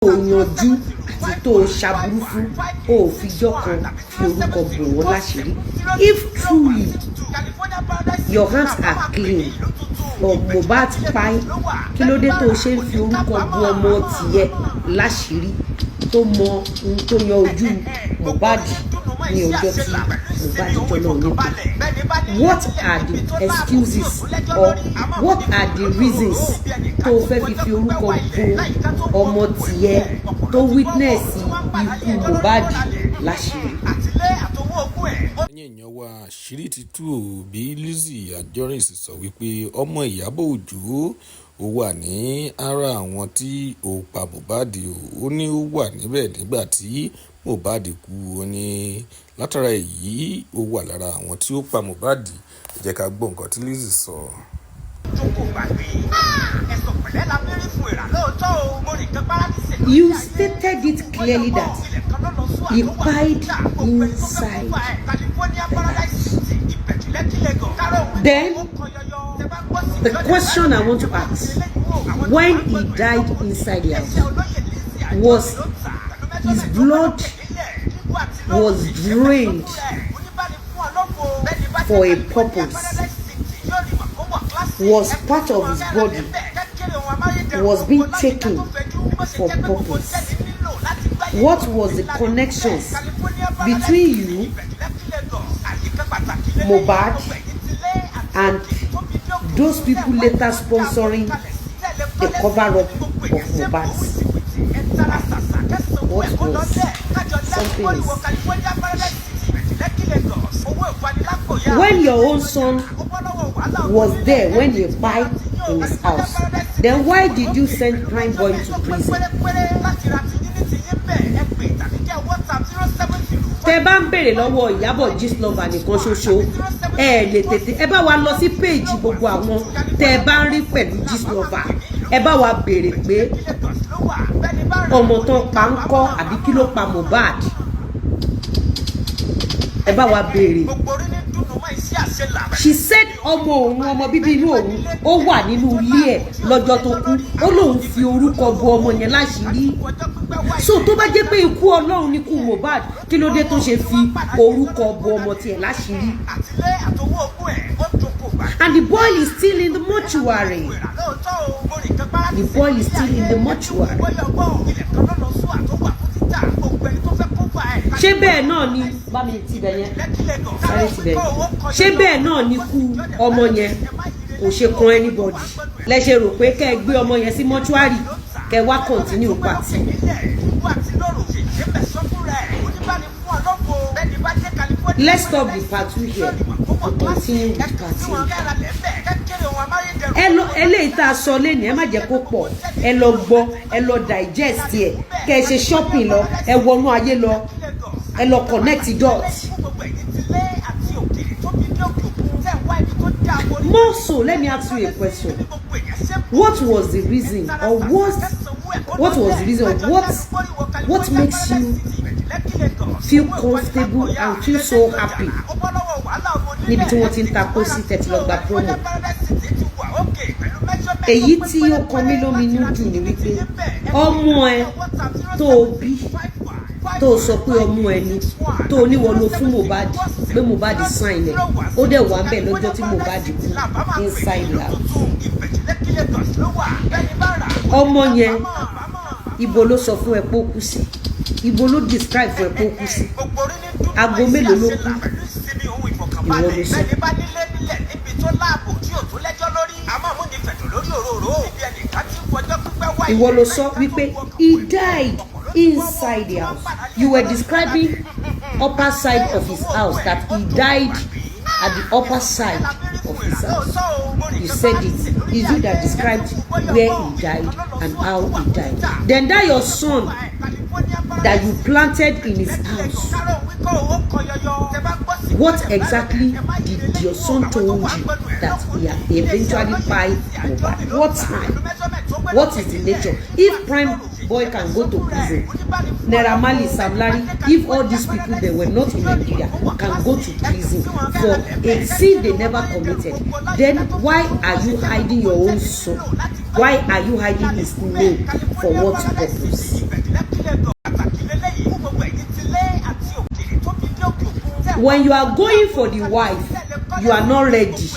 yanjú àti tó ṣàbùrú fún ó fi jọkan fi orúkọ bò wọ́n láṣìírí. If truly your hands are clean, Mohbad pa kí ló dé tó ṣe ń fi orúkọ bò ọmọ tiẹ̀ láṣìírí tó mọ ohun tó yan ojú Mohbad ní ọjọ́ tí Mohbad jọ náà nípa. What are the excuses or what are the reasons tó fẹ́ fi orúkọ bò ọmọ tiẹ̀ tó witness ikú Mohbad láṣìírí? Ẹ̀yin èèyàn wa, àṣírí ti tú o bí Lizzy Anjorin sì sọ wípé ọmọ Ìyábọ̀ Òjó ó wà ní ara àwọn tí ó pa Mohbad ó ní ó wà níbẹ̀ nígbà tí Mohbad kú. Ó ní látara èyí ó wà lára àwọn tí ó pa Mohbad. Ẹ jẹ́ ká gbọ́ nǹkan tí Lizzy sọ. You stated it clearly that he died inside the house. Then, the question I want to ask, when he died inside the house, was his blood was drained for a purpose? Was part of his body was being taken for purpose? What was the connections between you, Mohbad, and those people later sponsoring the cover-up of Mohbad? What was something else? When your own son was there when you died in his house, then why did you send Prime Boy to prison? Tẹ́ bá ń bèrè lọ́wọ́ Ìyábọ̀ Gistlover nìkan ṣoṣo lè tètè ẹ bá wa lọ sí péèjì gbogbo àwọn tẹ́ bá ń rí pẹ̀lú Gistlover, ẹ bá wa bèrè pé ọmọ tán pa ń kọ́ àbí kí ló pa Mohbad, ẹ bá wa bèrè. She said ọmọ òun, ọmọ bíbí inú òun ó wà nínú ilé ẹ̀ lọ́jọ́ tó kú, ó lóun fi orúkọ bò ọmọ yẹn láṣìírí. So tó bá jẹ́ pé ikú Ọlọ́run ní ikú Mohbad, kí ló dé tó ṣe fi orúkọ bò ọmọ tiẹ̀ láṣìírí? And the boy is still in the mortuary. The boy is still in the mortuary. Ṣé bẹ́ẹ̀ náà ni bá mi ti bẹ̀ yẹn sáré ti bẹ̀ ṣé bẹ́ẹ̀ náà ni kú ọmọ yẹn kò ṣe kan anybody? Lẹ ṣe rò pé kẹ́ ẹ gbé ọmọ yẹn sí mọ́ṣúárì kẹ́ wá continue party? Let's stop the party here and continue with party. Eléyìí tá a sọ lẹ́nu ẹ má jẹ́ kó pọ̀, ẹ lọ gbọ́, ẹ lọ digest ẹ̀, kẹ́ ẹ ṣe shopping lọ, ẹ wọnú ayé lọ, ẹ lọ connect dots. More so, let me ask you a question. What was the reason, or what was the reason, what makes you feel comfortable and feel so happy níbi tí wọ́n ti ń ta pósí tẹ̀tí lọ gba promo? Èyí tí ó kọ mí lóminú jù ni wípé ọmọ ẹ tó bí tó sọ pé ọmọ ẹ ni tó níwọ ló fún Mohbad pé Mohbad sign ẹ, ó dẹ̀ wà ń bẹ̀ lọ́jọ́ tí Mohbad kú inside the house. Ọmọ yẹn ibo ló sọ fún ẹ pé ó kú sí? Ibo ló describe fún ẹ pé ó kú sí? Aago mélòó ló kú? Ìwọ ló sọ. Ìwọ ló sọ wípé he died inside the house. You were describing upper side of his house, that he died at the upper side of his house. You said it. It's you that described where he died and how he died. Then that your son that you planted in his house, what exactly did your son told you that he eventually died over? What time? What is the nature? If Prime boy can go to prison. Naira Marley, Sam Larry, if all these people they were not in Nigeria can go to prison for a sin they never committed, then why are you hiding your own son? Why are you hiding his name? For what purpose? When you are going for the wife, you are not ready.